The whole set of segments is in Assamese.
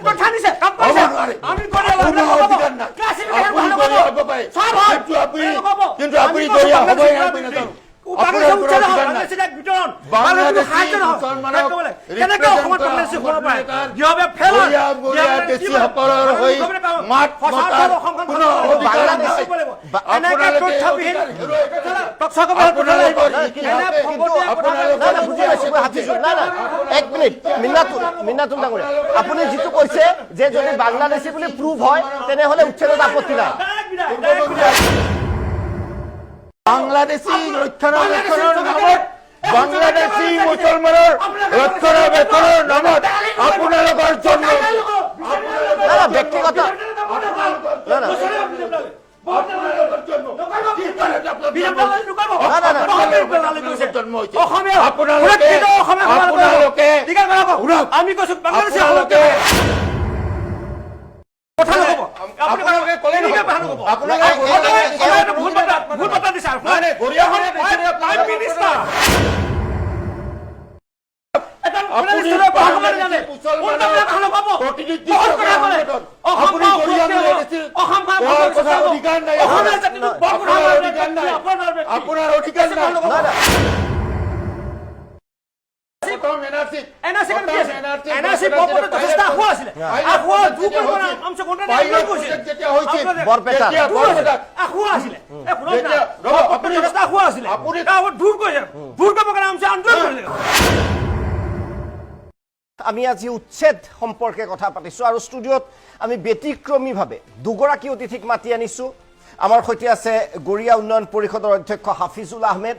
কথা দিছে কাম কৰিছে আমি কৰি কিন্তু আপুনি দৰিয়া হ'বই আপুনি নাজানো আপুনি যিটো কৈছে যে যদি বাংলাদেশী বুলি প্ৰুভ হয় তেনেহলে উচ্ছেদত আপত্তি নাই বাংলাদেশী ৰক্ষণাবেক্ষণৰ নামত বাংলাদেশী মুছলমানৰ ৰক্ষণাবেক্ষণৰ নামত আপোনালোকৰ জন্ম ব্যক্তিগত আমি কৈছো বাংলাদেশী আমি আজি উচ্ছেদ সম্পৰ্কে কথা পাতিছো আৰু ষ্টুডিঅত আমি ব্যতিক্ৰমীভাৱে দুগৰাকী অতিথিক মাতি আনিছো আমাৰ সৈতে আছে গৰিয়া উন্নয়ন পৰিষদৰ অধ্যক্ষ হাফিজুল আহমেদ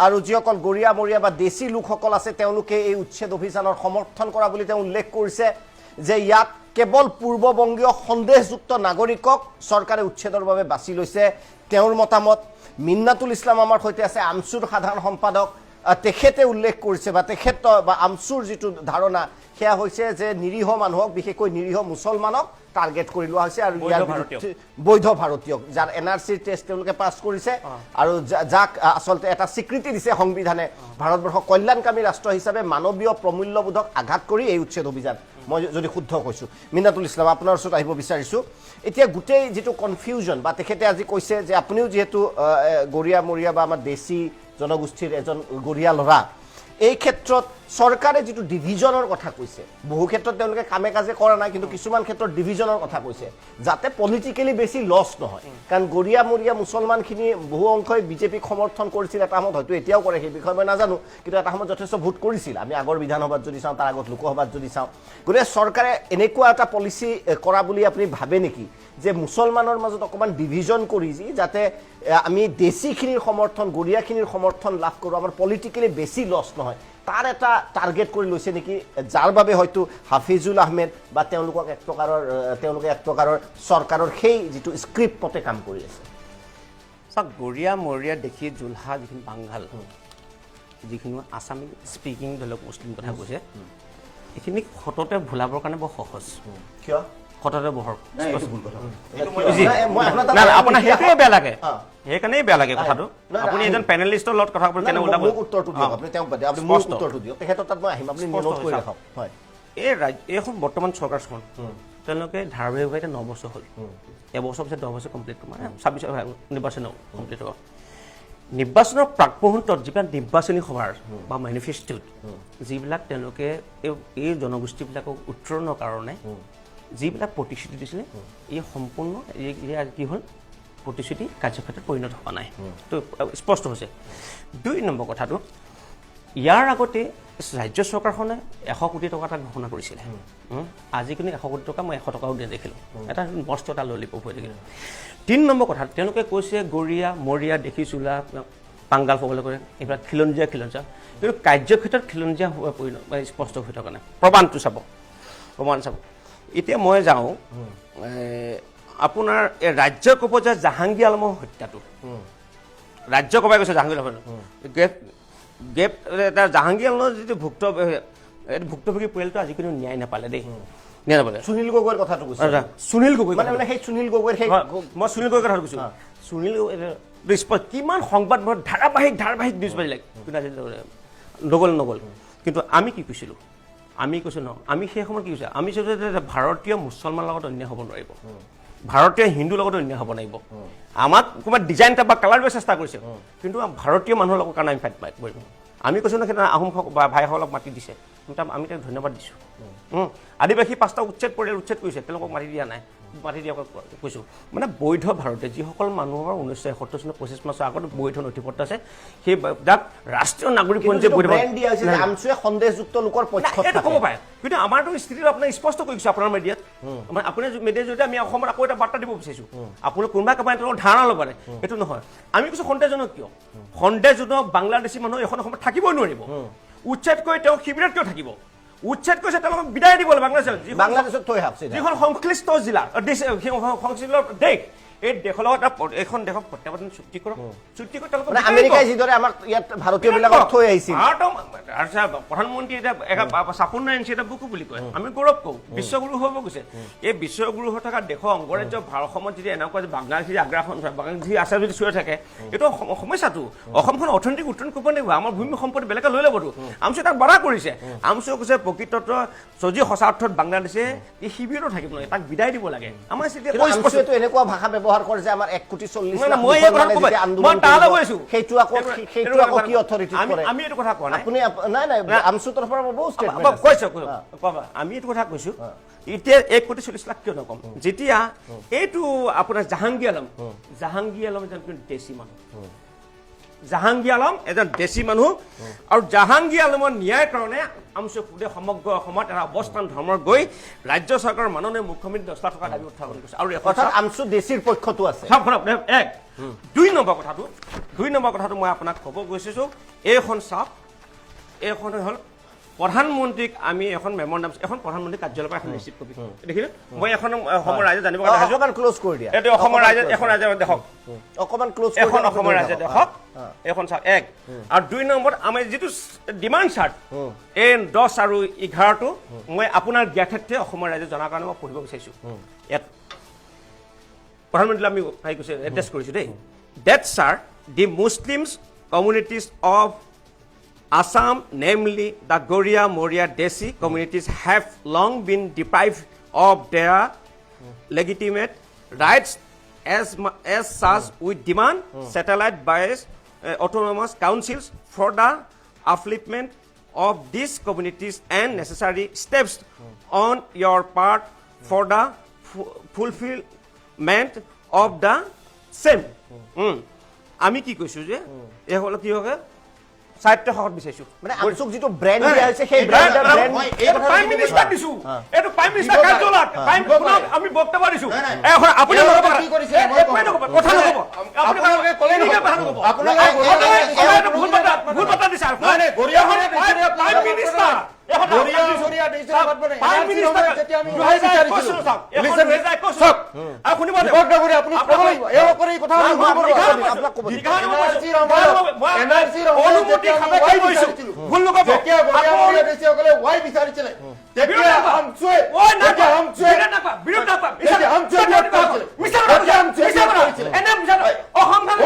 আৰু যিসকল গৰিয়া মৰিয়া বা দেশী লোকসকল আছে তেওঁলোকে এই উচ্ছেদ অভিযানৰ সমৰ্থন কৰা বুলি তেওঁ উল্লেখ কৰিছে যে ইয়াত কেৱল পূৰ্ববংগীয় সন্দেহযুক্ত নাগৰিকক চৰকাৰে উচ্ছেদৰ বাবে বাছি লৈছে তেওঁৰ মতামত মিন্নাতুল ইছলাম আমাৰ সৈতে আছে আমচুৰ সাধাৰণ সম্পাদক তেখেতে উল্লেখ কৰিছে বা তেখেত বা আমচুৰ যিটো ধাৰণা সেয়া হৈছে যে নিৰীহ মানুহক বিশেষকৈ নিৰীহ মুছলমানক টাৰ্গেট কৰি লোৱা হৈছে আৰু বৈধ ভাৰতীয় যাৰ এনআৰচিৰ টেষ্ট তেওঁলোকে পাছ কৰিছে আৰু যাক আচলতে এটা স্বীকৃতি দিছে সংবিধানে ভাৰতবৰ্ষক কল্যাণকামী ৰাষ্ট্ৰ হিচাপে মানৱীয় প্ৰমূল্যবোধক আঘাত কৰি এই উচ্ছেদ অভিযান মই যদি শুদ্ধ কৈছোঁ মিন্নাতুল ইছলাম আপোনাৰ ওচৰত আহিব বিচাৰিছোঁ এতিয়া গোটেই যিটো কনফিউজন বা তেখেতে আজি কৈছে যে আপুনিও যিহেতু গৰিয়া মৰিয়া বা আমাৰ দেশী জনগোষ্ঠীৰ এজন গৰিয়া ল'ৰা এই ক্ষেত্ৰত চৰকাৰে যিটো ডিভিজনৰ কথা কৈছে বহু ক্ষেত্ৰত তেওঁলোকে কামে কাজে কৰা নাই কিন্তু কিছুমান ক্ষেত্ৰত ডিভিজনৰ কথা কৈছে যাতে পলিটিকেলি বেছি লছ নহয় কাৰণ গৰিয়া মৰিয়া মুছলমানখিনি বহু অংশই বিজেপিক সমৰ্থন কৰিছিল এটা সময়ত হয়তো এতিয়াও কৰে সেই বিষয়ে মই নাজানো কিন্তু এটা সময়ত যথেষ্ট ভোট কৰিছিল আমি আগৰ বিধানসভাত যদি চাওঁ তাৰ আগত লোকসভাত যদি চাওঁ গতিকে চৰকাৰে এনেকুৱা এটা পলিচি কৰা বুলি আপুনি ভাবে নেকি যে মুছলমানৰ মাজত অকণমান ডিভিজন কৰি যাতে আমি দেশীখিনিৰ সমৰ্থন গৰিয়াখিনিৰ সমৰ্থন লাভ কৰোঁ আমাৰ পলিটিকেলি বেছি লছ নহয় তাৰ এটা টাৰ্গেট কৰি লৈছে নেকি যাৰ বাবে হয়তো হাফিজুল আহমেদ বা তেওঁলোকে এক প্ৰকাৰৰ চৰকাৰৰ সেই যিটো স্ক্ৰিপ্ট মতে কাম কৰি আছে চাওক গৰিয়া মৰিয়া দেখি জুলহা যিখিনি বাংগাল যিখিনি আছামী স্পিকিং ধৰি লওক মুছলিম কথা কৈছে এইখিনি সততে ভুলাবৰ কাৰণে বৰ সহজ কিয় সততে বহৰ আপোনাৰ সেইটোৱে বেয়া লাগে সেইকাৰণেই বেয়া লাগে কথাটো আপুনি এজন পেনেলিষ্টৰ লগত কথা ক'বলৈ কেনে ওলাব উত্তৰটো দিয়ক আপুনি তেওঁক বাদে আপুনি মোৰ উত্তৰটো দিয়ক তেখেতৰ তাত মই আহিম আপুনি নোট কৰি ৰাখক হয় এইখন বৰ্তমান চৰকাৰখন তেওঁলোকে ধাৰাবাহিকভাৱে 9 বছৰ হ'ল এবছৰ পিছত 10 বছৰ কমপ্লিট মানে 26 নিৰ্বাচন কমপ্লিট হ'ব নিৰ্বাচনৰ প্ৰাক মুহূৰ্তত যিবিলাক নিৰ্বাচনী সভাৰ বা মেনিফেষ্টোত যিবিলাক তেওঁলোকে এই জনগোষ্ঠীবিলাকক উত্তৰণৰ কাৰণে যিবিলাক প্ৰতিশ্ৰুতি দিছিলে এই সম্পূৰ্ণ কি হ'ল প্ৰতিশ্ৰুতি কাৰ্যক্ষেত্ৰত পৰিণত হোৱা নাই তো স্পষ্ট হৈছে 2 নম্বৰ কথাটো ইয়াৰ আগতে ৰাজ্য চৰকাৰখনে 100 কোটি টকা এটা ঘোষণা কৰিছিলে আজি কিন্তু 100 কোটি টকা মই 100 টকাও দিয়া দেখিলোঁ এটা মস্ত এটা ললিপপ হৈ থাকিলে 3 নম্বৰ কথা তেওঁলোকে কৈছে গৰিয়া মৰিয়া দেখি চোলা পাংগাল হ'বলৈ কৰে এইবিলাক খিলঞ্জীয়া কিন্তু কাৰ্যক্ষেত্ৰত খিলঞ্জীয়া হোৱা পৰিণত স্পষ্ট হৈ থকা নাই প্ৰমাণ চাব এতিয়া মই যাওঁ আপোনাৰ ৰাজ্য ক'ব যে জাহাংগীৰ আলমৰ হত্যাটো ৰাজ্য ক'বাই কৈছে জাহাংগীৰ আলমৰ গেপ এটা জাহাংগীৰ আলমৰ যিটো ভুক্তভোগী পৰিয়ালটো আজি কোনো ন্যায় নাপালে দেই ন্যায় নাপালে সুনীল গগৈৰ কথাটো কৈছে সুনীল গগৈ মানে সেই সুনীল গগৈৰ সেই মই সুনীল গগৈৰ কথাটো কৈছোঁ সুনীল গগৈ কিমান সংবাদ ধাৰাবাহিক নিউজ পাইছিলে কিন্তু আজি নগ'ল কিন্তু আমি কি কৈছিলোঁ আমি কৈছোঁ ন আমি সেই সময়ত কি কৈছে আমি কৈছোঁ যে ভাৰতীয় মুছলমানৰ লগত অন্যায় হ'ব নোৱাৰিব ভাৰতীয় হিন্দুৰ লগত অন্যায় হ'ব নোৱাৰিব আমাক ক'ৰবাত ডিজাইন এটা বা কালাৰ দিব চেষ্টা কৰিছে কিন্তু ভাৰতীয় মানুহৰ লগত কাৰণে আমি ফাইট কৰিম আমি কৈছোঁ ন সেইদিনা আহোম ভাইসকলক মাতি দিছে আমি তেওঁক ধন্যবাদ দিছোঁ আদিবাসী 5টা উচ্ছেদ কৰিছে তেওঁলোকক মাতি দিয়া নাই মাতি দিয়া কৈছোঁ মানে বৈধ ভাৰতে যিসকল মানুহৰ 1971 চনৰ 25 মাৰ্চৰ আগত বৈধ নথিপত্ৰ আছে সেই যাক ৰাষ্ট্ৰীয় নাগৰিকপঞ্জী বৈধ আমচুৱে সন্দেহযুক্ত লোকৰ পক্ষত এইটো ক'ব পাৰে কিন্তু আমাৰতো স্থিতিটো আপোনাৰ স্পষ্ট কৰি দিছোঁ আপোনাৰ মিডিয়াত আপোনাৰ মিডিয়াৰ জৰিয়তে আমি অসমত আকৌ এটা বাৰ্তা দিব বিচাৰিছোঁ আপুনি কোনোবা কাৰোবাৰ তেওঁলোকৰ ধাৰণা ল'ব পাৰে এইটো নহয় আমি কৈছোঁ সন্দেহজনক কিয় সন্দেহজনক বাংলাদেশী মানুহ এখন অসমত থাকিবই নোৱাৰিব উচ্ছেদ কৰি তেওঁ শিবিৰত কিয় থাকিব উচ্ছেদ কৰিছে তেওঁলোকক বিদায় দিব বাংলাদেশত থৈ আহক যিখন সংশ্লিষ্ট জিলা সংশ্লিষ্ট দেশ এই দেশৰ লগত এখন দেশক প্ৰত্যাৱৰ্তন চুক্তি কৰক চুক্তি কৰি তেওঁলোকক আমেৰিকাই যিদৰে আমাক ইয়াত ভাৰতীয়বিলাকক থৈ আহিছিল প্ৰধানমন্ত্ৰী এটা 56 ইঞ্চি এটা বুকু বুলি কয় আমি গৌৰৱ কওঁ বিশ্বগুৰু হ'ব গৈছে এই বিশ্বগুৰু হৈ থকা দেশৰ অংগৰাজ্য অসমত যদি এনেকুৱা যে বাংলাদেশী আগ্ৰাসন বাংলাদেশী আচাৰ যদি চৈ থাকে এইটো সমস্যাটো অসমখন অৰ্থনৈতিক উত্তৰণ কৰিব লাগিব আমাৰ ভূমি সম্পত্তি বেলেগে লৈ ল'বতো আমচুৱে তাক বাধা কৰিছে আমচুৱে কৈছে প্ৰকৃতত যদি সঁচা অৰ্থত বাংলাদেশে এই শিবিৰত থাকিব লাগে তাক বিদায় দিব লাগে আমাৰ আমচুৱেতো এনেকুৱা ভাষা ব্যৱহাৰ কৰে যে আমাৰ 1,40,00,000 মই তালৈ গৈছোঁ সেইটো আকৌ কি অথৰিটি কৰে আমি এইটো কথা কোৱা নাই আপুনি নাই আমচুৰ তৰফৰ পৰা বহুত ষ্টেটমেণ্ট কৈছে আমি এইটো কথা কৈছোঁ এতিয়া 1,40,00,000 কিয় নকম যেতিয়া এইটো আপোনাৰ জাহাংগীৰ আলম এজন দেশী মানুহ জাহাংগীৰ আলম এজন দেশী মানুহ আৰু জাহাংগীৰ আলমৰ ন্যায়ৰ কাৰণে আমচুৱে গোটেই সমগ্ৰ অসমত এটা অৱস্থান ধৰ্মৰ গৈ ৰাজ্য চৰকাৰৰ মাননীয় মুখ্যমন্ত্ৰী 10 লাখ টকা দাবী উত্থাপন কৰিছে আৰু অৰ্থাৎ আমচু দেশীৰ পক্ষতো আছে দুই নম্বৰ কথাটো মই আপোনাক ক'ব গৈছোঁ এইখন চাওক এইখন হ'ল প্ৰধানমন্ত্ৰীক আমি এখন মেম'ৰেণ্ডাম এখন প্ৰধানমন্ত্ৰী কাৰ্যালয়ৰ পৰা এখন ৰিচিভ কপি দেখিলে মই এখন অসমৰ ৰাইজে জানিব অকমান ক্লোজ কৰি দিয়া এইটো অসমৰ ৰাইজে এখন ৰাইজে দেখক অকমান ক্লোজ এখন অসমৰ ৰাইজে দেখক এখন চাওক এক আৰু দুই নম্বৰ আমি যিটো ডিমাণ্ড চাৰ্ট এই 10 আৰু 11টো মই আপোনাৰ জ্ঞাতাৰ্থে অসমৰ ৰাইজে জনাৰ কাৰণে মই পঢ়িব বিচাৰিছোঁ ইয়াত প্ৰধানমন্ত্ৰীলৈ আমি কৈছে এড্ৰেছ কৰিছোঁ they that sir the Muslims communities of Assam, namely the Goria, Moria, Desi communities have long been deprived of their legitimate rights as such we demand satellite-based autonomous councils for the upliftment of these communities and necessary steps on your part for the fulfillment of the same. আমি কি কৈছোঁ যে এই হল কি হবে সাহিত্য সহত বিচাৰিছো মানে আমচুক যেটো ব্ৰ্যান্ড দিয়া হৈছে সেই ব্ৰ্যান্ডৰ ব্ৰ্যান্ড এই প্ৰাইম মিনিস্টাৰ দিছো এটো প্ৰাইম মিনিস্টাৰ কাৰ্যালয়ত প্ৰাইম আমি বক্তব্য দিছো এখন আপুনি কি কৰিছে কথা নকব আপুনি কলে নকব আপোনালোকে ভুল বাৰ্তা দিছে মানে গৰিয়া প্ৰাইম মিনিস্টাৰ গৰিয়া দেশৰ আগত বনে প্ৰাইম মিনিস্টাৰ যেতিয়া আমি বিচাৰিছো আপুনি বক্তব্য কৰি আপুনি ক'ব লাগিব এই কৰি কথা আপোনাক ক'ব এনাৰ্জি অনুমতি খাবে কৈ গৈছো ভুল নকব যেতিয়া গৰিয়া দেশসকলে ওয়াই বিচাৰিছিলে তেতিয়া আমচুৱে বিৰোধ নাপা তেতিয়া আমচুৱে মিছা কৰিছিলে এনে মিছা অসমখন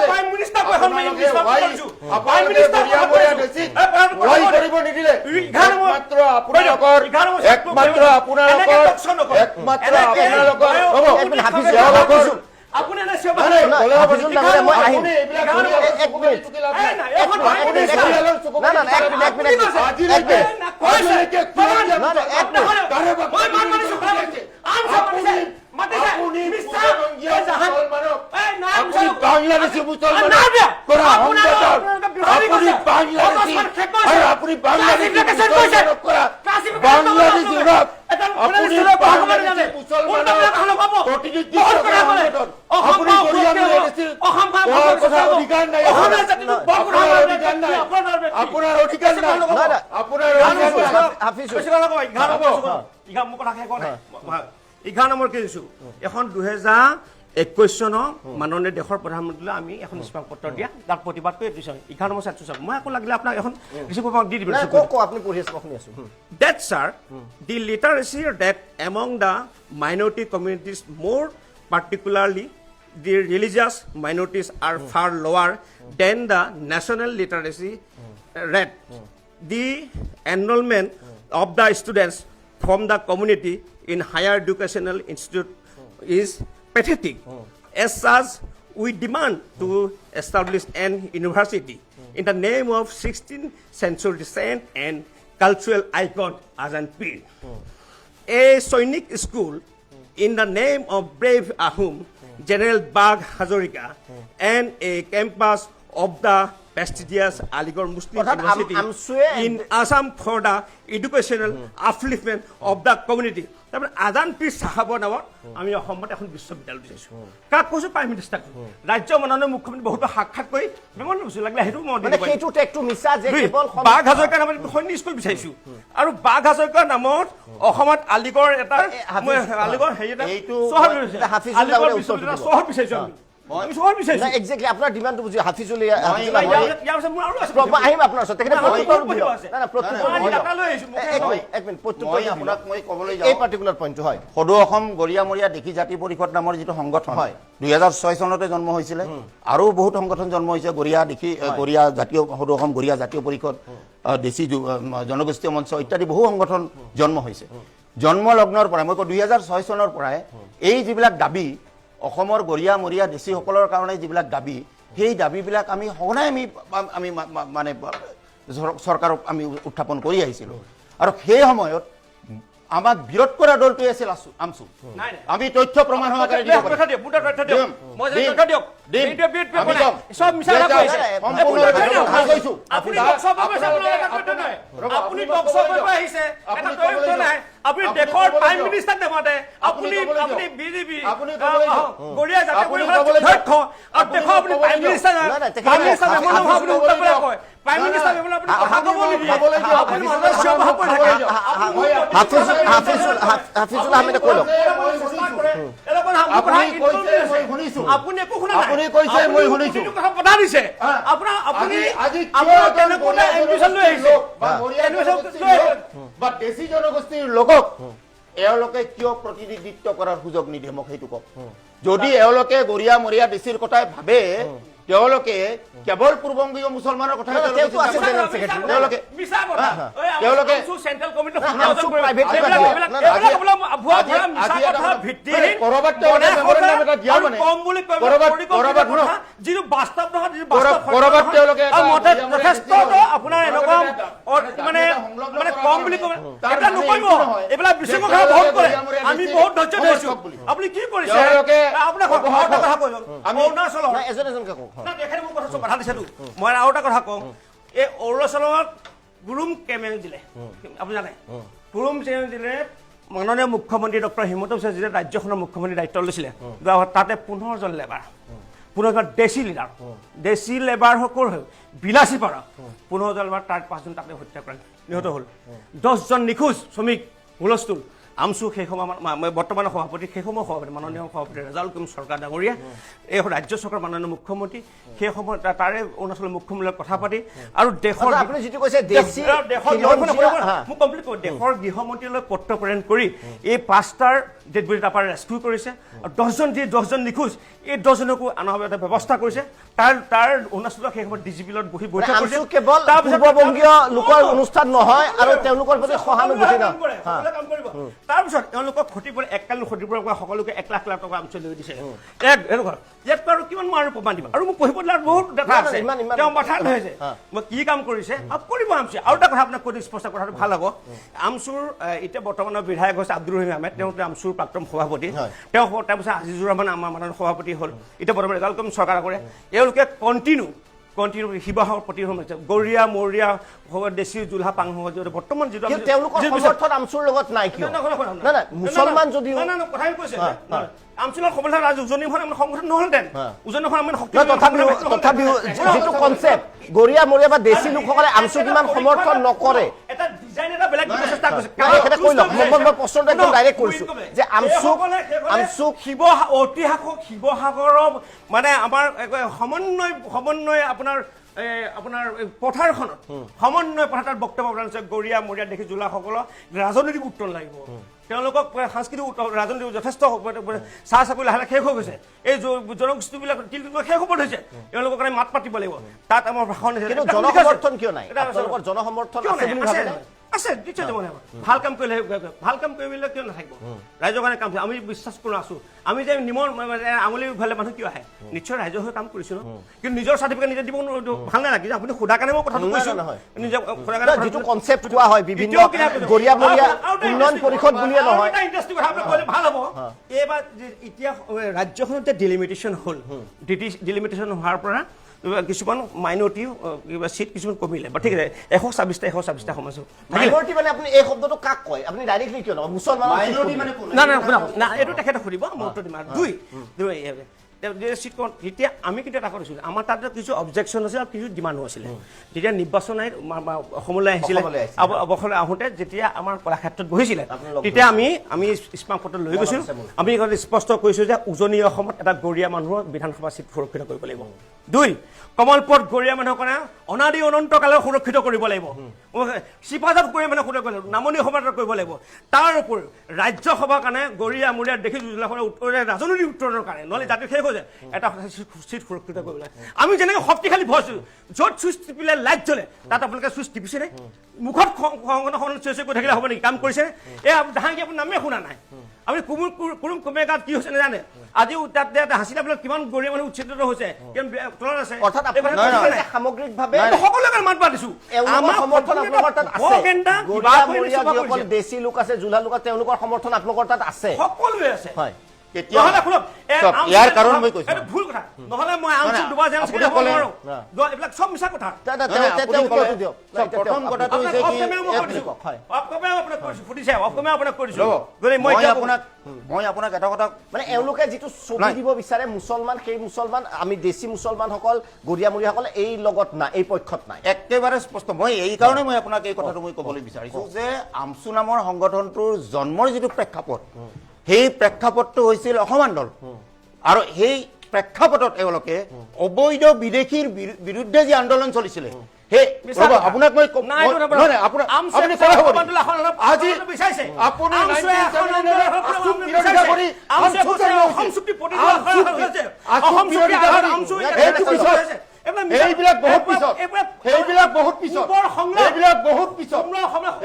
প্ৰাইম মিনিস্টাৰ বাংলাদেশী মুসলমান কৰা আপুনি বাংলাদেশী কৰা বাংলাদেশী অধিকাৰ নাই আপোনাৰ অধিকাৰ নাই আপোনাৰ এঘাৰ নম্বৰ কি দিছো এখন 2021 চনৰ মাননীয় দেশৰ প্ৰধানমন্ত্ৰীলৈ আমি এখন স্মাৰক পত্ৰ দিয়া তাৰ প্ৰতিবাদ কৰি দিছো 11 নম্বৰ চাইছো চাওক মই আকৌ লাগিলে আপোনাক এখন ৰিচিভ পাক দি দিবলৈ আপুনি পঢ়ি আছে শুনি আছো that sir the literacy that among the minority communities more particularly the religious minorities are far lower than the national literacy rate. The enrollment of the students from the community in higher educational institute is pathetic. As such, we demand to establish an university in the name of 16th century saint and cultural icon Assam Pir. A Sainik school in the name of brave Ahom General Bagh Hazarika and a campus of the prestigious Aligarh Muslim University in Assam for the educational upliftment of the community. তাৰমানে আজান পীৰ চাহাবৰ নামত আমি অসমত এখন বিশ্ববিদ্যালয় দিছোঁ কাক কৈছোঁ প্ৰাইম মিনিষ্টাৰক ৰাজ্য মাননীয় মুখ্যমন্ত্ৰী বহুত সাক্ষাৎ কৰি বিমান কৈছোঁ লাগিলে সেইটো মই মানে সেইটো টেকটো মিছা যে কেৱল বাঘ হাজৰিকাৰ নামত সৈনিক স্কুল বিচাৰিছোঁ আৰু বাঘ হাজৰিকাৰ নামত অসমত আলিগড় এটা আলিগড় হেৰি এটা আলিগড় বিশ্ববিদ্যালয় চহৰ বিচাৰিছোঁ আমি চহৰ বিচাৰিছোঁ এক্সেক্টলি আপোনাৰ ডিমাণ্ডটো বুজি হাফিজুল মই ক'বলৈ যাওঁ এই পাৰ্টিকুলাৰ পইণ্টটো হয় সদৌ অসম গৰিয়ামৰীয়া দেশী জাতি পৰিষদ নামৰ যিটো সংগঠন হয় 2006 চনতে জন্ম হৈছিলে আৰু বহুত সংগঠন জন্ম হৈছে গৰিয়া দেখি গৰিয়া জাতীয় সদৌ অসম গৰিয়া জাতীয় পৰিষদ দেশী জনগোষ্ঠীয় মঞ্চ ইত্যাদি বহু সংগঠন জন্ম হৈছে জন্ম লগ্নৰ পৰা মই 2006 চনৰ পৰাই এই যিবিলাক দাবী অসমৰ গৰিয়ামৰীয়া দেশীসকলৰ কাৰণে যিবিলাক দাবী সেই দাবীবিলাক আমি সঘনাই আমি মানে চৰকাৰক আমি উত্থাপন কৰি আহিছিলোঁ আৰু সেই সময়ত আমাক বিৰোধ কৰা দলটোৱে আছিল আমচু আমি তথ্য প্ৰমাণ সহকাৰে দিব পাৰিম সব মিছা কথা কৈছে আপুনি আহিছে এটা তথ্য নাই আপুনি দেশৰ প্ৰাইম মিনিষ্টাৰ নামতে আপুনি বিজেপি গৰিয়া জাতীয় পৰিষদৰ অধ্যক্ষ আৰু দেশৰ আপুনি প্ৰাইম মিনিষ্টাৰ আপুনি উত্তৰ পেলাই কয় প্ৰাইম মিনিষ্টাৰ আপুনি কথা ক'ব নিদিয়ে আপুনি সদস্য ভাৱে থাকে হাফিজুল আহমেদে কৈ লওক আপুনি একো শুনা আপুনি কৈছে মই শুনিছো কথা পতা দিছে আপোনাৰ আপুনি কেনেকুৱা এডমিশ্যন লৈ আহিছে বা দেশী জনগোষ্ঠীৰ লোকক এওঁলোকে কিয় প্ৰতিনিধিত্ব কৰাৰ সুযোগ নিদিয়ে মোক সেইটো কওক যদি এওঁলোকে গৰিয়ামৰীয়া দেশীৰ কথাই ভাবে তেওঁলোকে কেৱল পূৰ্ববংগীয় মুছলমানৰ কথা চেণ্ট্ৰেল কমিটি যিটো বাস্তৱ আপোনাৰ এনেকুৱা মানে কম বুলি ক'ব নকৰিব এইবিলাক বিশ্বকৰ্মা বহুত কৰে আমি বহুত ধৈৰ্য ধৰিছোঁ আপুনি কি কৰিছে আপোনাক কথা কৈ অৰুণাচলৰ কথা দিছেতো মই আৰু এটা কথা কওঁ এই অৰুণাচলত গুৰুম কেমেল দিলে আপুনি জানে গুৰুম কেমেল দিলে মাননীয় মুখ্যমন্ত্ৰী ডক্টৰ হিমন্ত বিশ্ব শৰ্মাই ৰাজ্যখনৰ মুখ্যমন্ত্ৰী দায়িত্ব লৈছিলে তাতে 15জন লেবাৰ 15জন দেশী লেবাৰ সকল বিলাসী পাৰা 15জন লেবাৰ তাৰ 5জন তাতে হত্যা কৰা নিহত হ'ল 10জন নিখোজ শ্ৰমিক হুলস্থুল আমচু সেই সময় বৰ্তমানৰ সভাপতি সেই সময় সভাপতি মাননীয় সভাপতি ৰেজাউল কৰিম চৰকাৰ ডাঙৰীয়া এই ৰাজ্য চৰকাৰ মাননীয় মুখ্যমন্ত্ৰী সেই সময় তাৰে অৰুণাচলৰ মুখ্যমন্ত্ৰীৰ কথা পাতি আৰু দেশৰ আপুনি যিটো কৈছে দেশৰ গৃহমন্ত্ৰীলৈ পত্ৰ প্ৰেৰণ কৰি এই 5টাৰ ডেড বডি তাৰপৰা ৰেস্কিউ কৰিছে আৰু 10জন নিখোজ এই 10জনকো অনাৰ এটা ব্যৱস্থা কৰিছে তাৰ অৰুণাচলৰ সেই সময়ত ডিজিপিলত বহি বৈঠক কৰিছে কেৱল পূৰ্ববংগীয় লোকৰ অনুষ্ঠান নহয় আৰু তেওঁলোকৰ প্ৰতি সহানুভূতি কাম কৰিব তাৰপিছত তেওঁলোকক ক্ষতিপূৰণ এককালীন ক্ষতিপূৰণ কৰা সকলোকে 1 লাখ টকা আমচি লৈ দিছে ইয়াত আৰু কিমান মই আৰু প্ৰমাণ দিম আৰু মোক পঢ়িব দিয়াৰ বহুত দেখা আছে তেওঁ মাথা ধৰিছে মই কি কাম কৰিছে কৰিব আমচি আৰু এটা কথা আপোনাক কৈ স্পষ্ট কথাটো ভাল হ'ব আমচুৰ এতিয়া বৰ্তমানৰ বিধায়ক হৈছে আব্দুল ৰহিম আহমেদ তেওঁ আমচুৰ প্ৰাক্তন সভাপতি তেওঁ তাৰপিছত আজিজুৰ ৰহমান আমাৰ মাননীয় সভাপতি হ'ল এতিয়া বৰ্তমান ৰেজাউল কৰিম চৰকাৰ কৰে এওঁলোকে কণ্টিনিউ শিৱসাগৰ প্ৰতি গৰিয়া মৰিয়া দেশী জোলহা পাং বৰ্তমান যিটো তেওঁলোকৰ সমৰ্থন আমচুৰ লগত নাই কিয় মুছলমান যদিও কথাই কৈছে আমচুলৰ সমৰ্থন উজনি সংগঠন নহলহেঁতেন উজনি তথাপিও যিটো কনচেপ্ট গৰিয়া মৰিয়া বা দেশী লোকসকলে আমচুক ইমান সমৰ্থন নকৰে এটা ডিজাইন এটা বেলেগ চেষ্টা কৰিছে মই প্ৰশ্নটো একদম ডাইৰেক্ট কৰিছো যে আমচুক ঐতিহাসিক শিৱসাগৰৰ মানে আমাৰ সমন্বয় আপোনাৰ আপোনাৰ পথাৰখনত সমন্বয় পথাৰ বক্তব্য প্ৰদান কৰিছে গৰিয়া মৰিয়া দেখি জোলাসকলক ৰাজনৈতিক উত্তৰ লাগিব তেওঁলোকক সাংস্কৃতিক ৰাজনৈতিক যথেষ্ট চাহ চাকৰি লাহে শেষ হৈ গৈছে এই জনগোষ্ঠীবিলাক শেষ হ'ব ধৰিছে তেওঁলোকৰ কাৰণে মাত পাতিব লাগিব তাত আমাৰ ভাষণ জনসমৰ্থন কিয় নাই আপোনালোকৰ জনসমৰ্থন আছে বুলি ভাবে আছে নিশ্চয় যাব লাগিব ভাল কাম কৰিলে কিয় নাথাকিব ৰাইজৰ কাৰণে কাম আমি বিশ্বাস কৰি আছো আমি যে নিমন আঙুলি ভালে মানুহ কিয় আহে নিশ্চয় ৰাইজৰ হৈ কাম কৰিছো ন কিন্তু নিজৰ চাৰ্টিফিকেট নিজে দিব ভাল নালাগে যে আপুনি সোধা কাৰণে মই কথাটো কৈছো নিজৰ সোধা কাৰণে যিটো কনসেপ্ট কোৱা হয় বিভিন্ন গৰিয়া মৰিয়া উন্নয়ন পৰিষদ বুলিয়ে নহয় এটা ইন্টাৰেষ্টিং কথা আপুনি ক'লে ভাল হ'ব এইবাৰ এতিয়া ৰাজ্যখনত যে ডিলিমিটেশ্যন হ'ল ডিলিমিটেশ্যন হোৱাৰ পৰা কিছুমান মাইনৰিটি কিবা সিট কিছুমান কমিলে বা ঠিক আছে 126টা সমাজৰ মাইনৰিটি মানে আপুনি এই শব্দটো কাক কয় আপুনি ডাইৰেক্টলি কিয় নকয় মুছলমান মাইনৰিটি মানে না এইটো তেখেতে সুধিব মই উত্তৰ দিম দুই সিট তেতিয়া আমি কিন্তু এটা কৰিছোঁ আমাৰ তাত কিছু অবজেকশ্যন আছিল আৰু কিছু ডিমাণ্ডো আছিলে যেতিয়া নিৰ্বাচন অসমলৈ আহিছিলে অৱসৰলৈ আহোঁতে যেতিয়া আমাৰ কলাক্ষেত্ৰত বহিছিলে তেতিয়া আমি স্মাৰক পত্ৰ লৈ গৈছিলোঁ আমি স্পষ্ট কৈছোঁ যে উজনি অসমত এটা গৰিয়া মানুহৰ বিধানসভা চিট সুৰক্ষিত কৰিব লাগিব দুই কমলপথ গৰিয়া মানুহৰ কাৰণে অনাদি অনন্তকালে সুৰক্ষিত কৰিব লাগিব চিপাজাত গৰিয়া মানুহ সুৰক্ষিত কৰিব লাগিব নামনি সভাত কৰিব লাগিব তাৰ উপৰি ৰাজ্যসভাৰ কাৰণে গৰিয়া মৰিয়া দেখি ৰাজনৈতিক উত্তৰণৰ কাৰণে নহ'লে জাতি শেষ হৈ যায় এটা চিট সুৰক্ষিত কৰিব লাগে আমি যেনেকৈ শক্তিশালী ভইচ য'ত চুইচ টিপিলে লাইট জ্বলে তাত আপোনালোকে চুইচ টিপিছেনে মুখত সংগঠন চুইচ কৰি থাকিলে হ'ব নেকি কাম কৰিছেনে এই ধাঙি আপুনি নামে শুনা নাই আপুনি কুৰুম কুমে গাত কি হৈছে নাজানে আজিও তাত হাছিনাবিলাক কিমান গৰিয়া মানুহ উচ্ছেদিত হৈছে তলত আছে অৰ্থাৎ সামগ্ৰিকভাৱে সকলোকে মাত পাতিছো আমাৰ সমৰ্থন আপোনালোকৰ তাত আছে গৰিয়া মৰিয়া যিসকল দেশী লোক আছে জোলা লোক আছে তেওঁলোকৰ সমৰ্থন আপোনালোকৰ তাত আছে সকলোৱে আছে হয় ইয়াৰ কাৰণ মই কৈছো ভুল কথা নহলে মই আনছো দুবাৰ জানো কৰি হ'ব নোৱাৰো এইবিলাক সব মিছা কথা প্ৰথম কথাটো হৈছে কি মই আপোনাক এটা কথা মানে এওঁলোকে যিটো ছবি দিব বিচাৰে মুছলমান সেই মুছলমান আমি দেশী মুছলমানসকল গৰিয়া মৰিয়াসকল এই লগত নাই এই পক্ষত নাই একেবাৰে স্পষ্ট মই এই কাৰণে মই আপোনাক এই কথাটো মই ক'বলৈ বিচাৰিছো যে আমচু নামৰ সংগঠনটোৰ জন্মৰ যিটো প্ৰেক্ষাপট সেই প্ৰেক্ষাপটটো হৈছিল অসম আন্দোলন আৰু সেই প্ৰেক্ষাপটত এওঁলোকে অবৈধ বিদেশীৰ বিৰুদ্ধে যি আন্দোলন চলিছিলে সেই আপোনাক মই আপুনি কৰা হ'ব আজি আপুনি এইবিলাক বহুত পিছত এইবিলাক বহুত পিছত এইবিলাক বহুত পিছত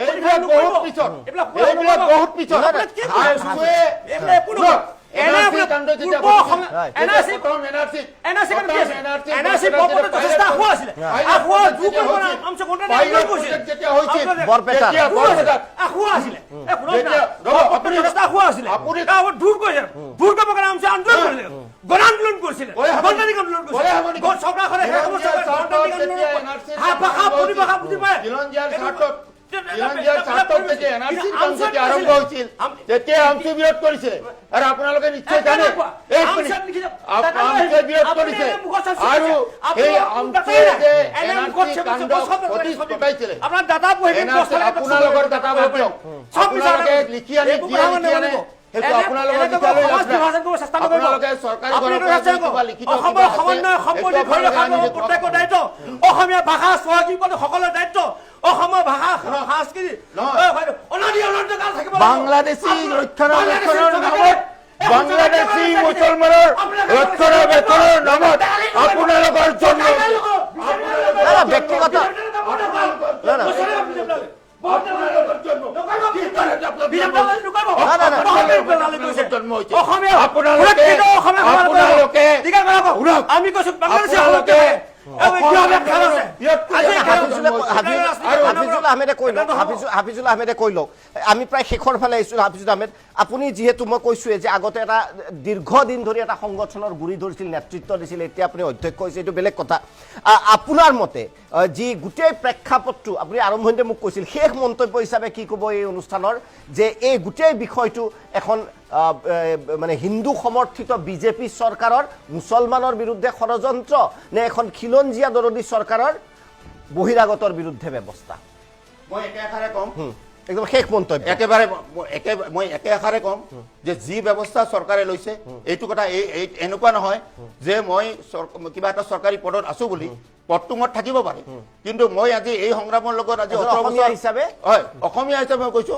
এইবিলাক বহুত পিছত এইবিলাক বহুত পিছত গণআন্দোলন কৰিছিলে গণতান্ত্ৰিক আন্দোলন কৰিছিলে চৰকাৰখনে আৰম্ভ হৈছিল তেতিয়া আমচু বিৰোধ কৰিছিলে আৰু আপোনালোকে নিশ্চয় জানে বিৰোধ কৰিছে আৰু এই আমচুৱে যে আপোনালোকৰ দাতা আপোনালোকে লিখি আনি অসমীয়া ভাষা সকলৰ দায়িত্ব অসমৰ ভাষা সংস্কৃতি বাংলাদেশী ৰক্ষণাবেক্ষণৰ নামত বাংলাদেশী মুছলমানৰ ৰক্ষণাবেক্ষণৰ নামত আপোনালোকৰ জন্ম ব্যক্তিগত আমি কৈছো হাফিজুল আহমেদে কৈ লওক আমি প্ৰায় শেষৰ ফালে আহিছোঁ হাফিজুল আহমেদ আপুনি যিহেতু মই কৈছোৱে যে আগতে এটা দীৰ্ঘদিন ধৰি এটা সংগঠনৰ গুৰি ধৰিছিল নেতৃত্ব দিছিল এতিয়া আপুনি অধ্যক্ষ হৈছে এইটো বেলেগ কথা আপোনাৰ মতে যি গোটেই প্ৰেক্ষাপটটো আপুনি আৰম্ভণিতে মোক কৈছিল শেষ মন্তব্য হিচাপে কি ক'ব এই অনুষ্ঠানৰ যে এই গোটেই বিষয়টো এখন মানে হিন্দু সমৰ্থিত বিজেপি চৰকাৰৰ মুছলমানৰ বিৰুদ্ধে ষড়যন্ত্ৰ নে এখন খিলঞ্জীয়া দৰদী চৰকাৰৰ বহিৰাগতৰ বিৰুদ্ধে ব্যৱস্থা মই একেষাৰে কম একদম শেষ মন্তব্য একেবাৰে মই একেষাৰে কম যে যি ব্যৱস্থা চৰকাৰে লৈছে এইটো কথা এনেকুৱা নহয় যে মই কিবা এটা চৰকাৰী পদত আছো বুলি পট্টুঙত থাকিব পাৰে কিন্তু মই আজি এই সংগ্ৰামৰ লগত আজি অসমীয়া হিচাপে হয় অসমীয়া হিচাপে মই কৈছো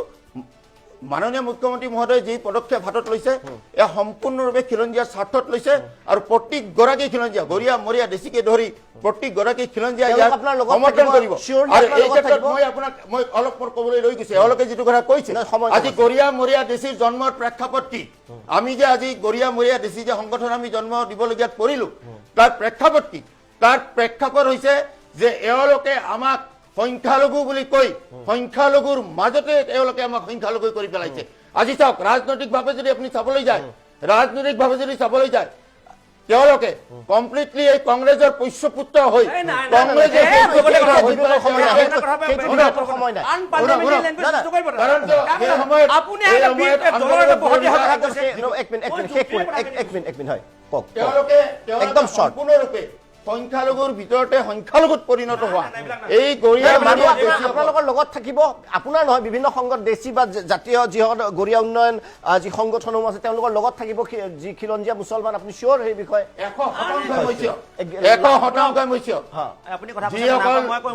মাননীয় মুখ্যমন্ত্ৰী মহোদয় যি পদক্ষেপ হাতত লৈছে এয়া সম্পূৰ্ণৰূপে খিলঞ্জীয়াৰ স্বাৰ্থত লৈছে আৰু প্ৰত্যেকগৰাকী খিলঞ্জীয়া গৰিয়া মৰিয়া দেশীকে ধৰি প্ৰত্যেকগৰাকী খিলঞ্জীয়া ইয়াক সমৰ্থন কৰিব আৰু এই ক্ষেত্ৰত মই অলপ ক'বলৈ লৈ গৈছে এওঁলোকে যিটো কথা কৈছে আজি গৰিয়া মৰিয়া দেশীৰ জন্মৰ প্ৰেক্ষাপট কি আমি যে আজি গৰিয়া মৰিয়া দেশী যে সংগঠন আমি জন্ম দিবলগীয়াত পৰিলোঁ তাৰ প্ৰেক্ষাপট কি তাৰ প্ৰেক্ষাপট হৈছে যে এওঁলোকে আমাক সংখ্যালঘু বুলি কৈ সংখ্যালঘুৰ মাজতে এওঁলোকে আমাক সংখ্যালঘু কৰি পেলাইছে আজি চাওক ৰাজনৈতিকভাৱে যদি আপুনি চাবলৈ যায় তেওঁলোকে কমপ্লিটলি এই কংগ্ৰেছৰ পোষ্যপুত্ৰ হৈ একদম সম্পূৰ্ণৰূপে সংখ্যালঘুৰ ভিতৰতে সংখ্যালঘুত পৰিণত হোৱা এই গৰিয়া আপোনালোকৰ লগত থাকিব আপোনাৰ নহয় বিভিন্ন সংগঠন দেশী বা জাতীয় যিসকল গৰিয়া উন্নয়ন যি সংগঠনসমূহ আছে তেওঁলোকৰ লগত থাকিব যি খিলঞ্জীয়া মুছলমান আপুনি চিয়ৰ সেই বিষয়ে 100%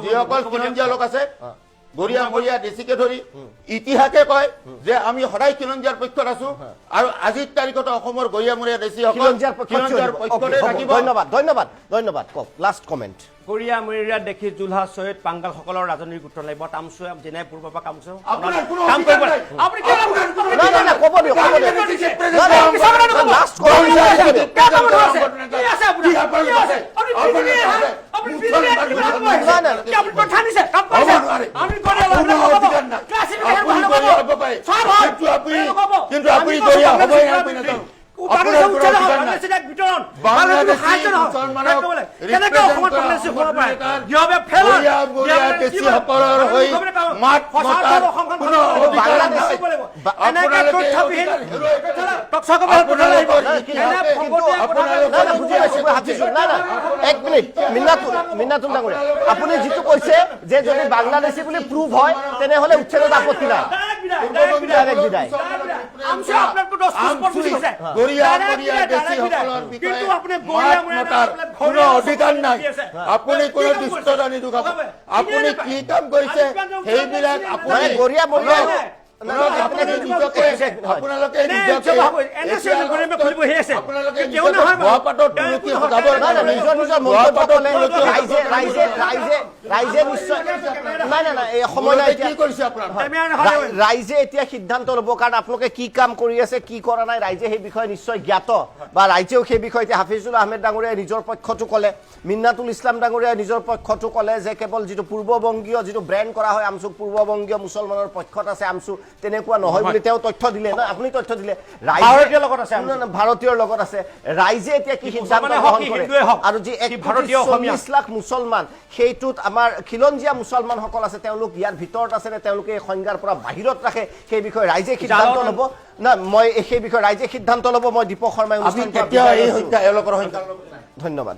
যিসকল খিলঞ্জীয়া লোক আছে গৰিয়া মৰিয়া দেশীকে ধৰি ইতিহাসে কয় যে আমি সদায় খিলঞ্জীয়াৰ পক্ষত আছো আৰু আজিৰ তাৰিখত অসমৰ গৰিয়া মৰিয়া দেশীসকল খিলঞ্জীয়াৰ পক্ষতে থাকিব ধন্যবাদ কওক লাষ্ট কমেণ্ট গৰিয়া মৰিয়া দেখি জুলহা ছৈয়দ পাংগাল সকলৰ ৰাজনৈতিক গুৰুত্ব লাগিব তামচুৱে যেনে পূৰ্বৰ পৰা কাম কিন্তু আপুনি গৰিয়া হ'বই নাপায় আপুনি যিটো কৈছে যে যদি বাংলাদেশী বুলি প্ৰুভ হয় তেনেহলে উচ্ছেদত আপত্তি নাই অধিকাৰ নাই আপুনি কোনো দৃষ্টতা নিদুখাব আপুনি কি কাম কৰিছে সেইবিলাক আপুনি গৰিয়া মৰিয়া ৰাইজে এতিয়া সিদ্ধান্ত ল'ব কাৰণ আপোনালোকে কি কাম কৰি আছে কি কৰা নাই ৰাইজে সেই বিষয়ে নিশ্চয় জ্ঞাত বা ৰাইজেও সেই বিষয়ে এতিয়া হাফিজুল আহমেদ ডাঙৰীয়াই নিজৰ পক্ষটো ক'লে মিন্নাতুল ইছলাম ডাঙৰীয়াই নিজৰ পক্ষটো ক'লে যে কেৱল যিটো পূৰ্ববংগীয় যিটো ব্ৰেণ্ড কৰা হয় আমচুক পূৰ্ববংগীয় মুছলমানৰ পক্ষত আছে আমচু তেনেকুৱা নহয় বুলি তেওঁ তথ্য দিলে ন আপুনি তথ্য দিলে ভাৰতীয়ৰ লগত আছে ৰাইজে এতিয়া কি সিদ্ধান্ত গ্ৰহণ কৰে আৰু যি 140 লাখ মুছলমান সেইটোত আমাৰ খিলঞ্জীয়া মুছলমানসকল আছে তেওঁলোক ইয়াৰ ভিতৰত আছে নে তেওঁলোকে এই সংজ্ঞাৰ পৰা বাহিৰত ৰাখে সেই বিষয়ে ৰাইজে সিদ্ধান্ত ল'ব না মই সেই বিষয়ে ৰাইজে সিদ্ধান্ত ল'ব মই দীপক শৰ্মাই অনুষ্ঠান ধন্যবাদ